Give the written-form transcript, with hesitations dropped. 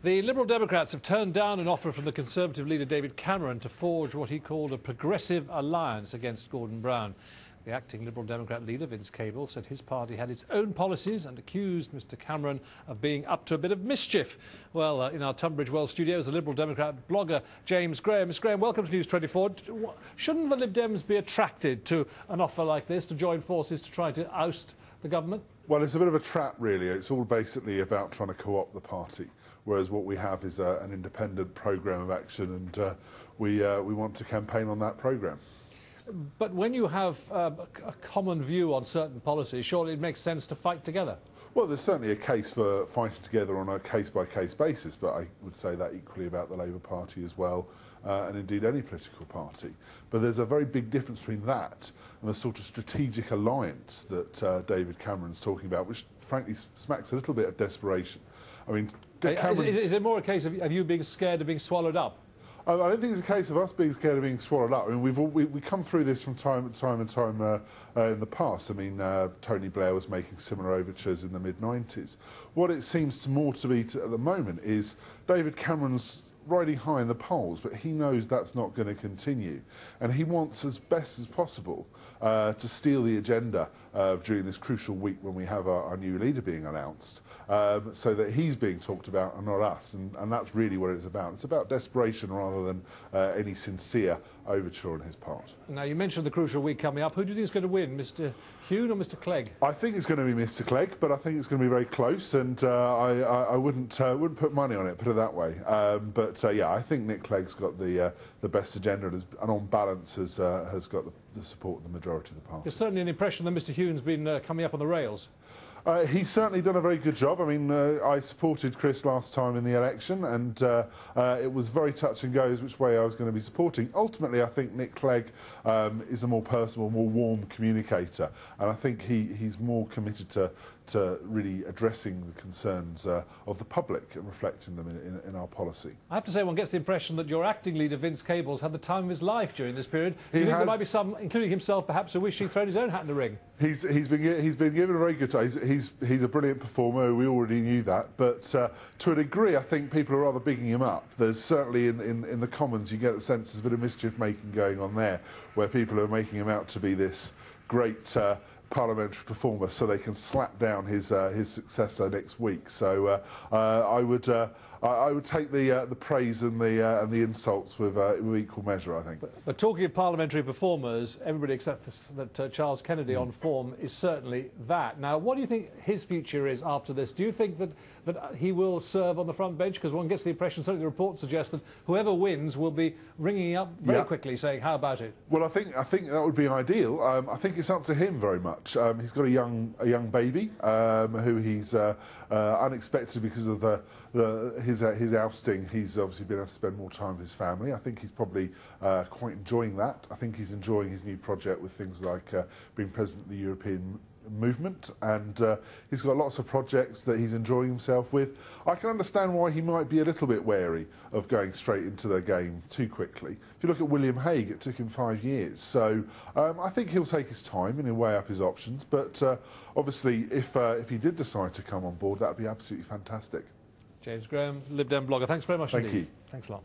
The Liberal Democrats have turned down an offer from the Conservative leader David Cameron to forge what he called a progressive alliance against Gordon Brown. The acting Liberal Democrat leader, Vince Cable, said his party had its own policies and accused Mr Cameron of being up to a bit of mischief. Well, in our Tunbridge Wells studios, the Liberal Democrat blogger James Graham. Mr Graham, welcome to News 24. Shouldn't the Lib Dems be attracted to an offer like this, to join forces to try to oust the government? Well, it's a bit of a trap, really. It's all basically about trying to co-opt the party, whereas what we have is an independent programme of action, and we want to campaign on that programme. But when you have a common view on certain policies, surely it makes sense to fight together. Well, there's certainly a case for fighting together on a case-by-case basis, but I would say that equally about the Labour Party as well, and indeed any political party. But there's a very big difference between that and the sort of strategic alliance that David Cameron's talking about, which frankly smacks a little bit of desperation. I mean, is it more a case of you being scared of being swallowed up? I don't think it's a case of us being scared of being swallowed up. I mean, we come through this from time and time in the past. I mean, Tony Blair was making similar overtures in the mid-90s. What it seems more to be at the moment is David Cameron's riding high in the polls, but he knows that's not going to continue, and he wants, as best as possible, to steal the agenda during this crucial week when we have our new leader being announced, so that he's being talked about and not us, and that's really what it's about. It's about desperation rather than any sincere overture on his part. Now, you mentioned the crucial week coming up. Who do you think is going to win, Mr Huhne or Mr Clegg? I think it's going to be Mr Clegg, but I think it's going to be very close, and I wouldn't put money on it, put it that way. Yeah, I think Nick Clegg's got the best agenda, and on balance has got the support of the majority of the party. There's certainly an impression that Mr Huhne's been coming up on the rails. He's certainly done a very good job. I mean, I supported Chris last time in the election, and it was very touch and go which way I was going to be supporting. Ultimately, I think Nick Clegg is a more personal, more warm communicator, and I think he's more committed to really addressing the concerns of the public and reflecting them in our policy. I have to say, one gets the impression that your acting leader, Vince Cable's, had the time of his life during this period. Do you think there might be some, including himself, perhaps, who wish he'd thrown his own hat in the ring? He's been given a very good time. He's a brilliant performer. We already knew that, but to a degree, I think people are rather bigging him up. There's certainly in the Commons, you get the sense there's a bit of mischief making going on there, where people are making him out to be this great parliamentary performer, so they can slap down his successor next week. So I would take the praise and the insults with equal measure, I think. But talking of parliamentary performers, everybody except that Charles Kennedy on form is certainly that. Now, what do you think his future is after this? Do you think that he will serve on the front bench? Because one gets the impression, certainly the reports suggest, that whoever wins will be ringing up very quickly saying, how about it? Well, I think that would be ideal. I think it's up to him very much. He's got a young baby who he's unexpected because of his ousting. He's obviously been able to spend more time with his family. I think he's probably quite enjoying that. I think he's enjoying his new project with things like being president of the European movement, and he's got lots of projects that he's enjoying himself with. I can understand why he might be a little bit wary of going straight into the game too quickly. If you look at William Hague, it took him 5 years. So I think he'll take his time and he'll weigh up his options. But obviously, if he did decide to come on board, that would be absolutely fantastic. James Graham, Lib Dem blogger. Thanks very much indeed. Thank you. Thanks a lot.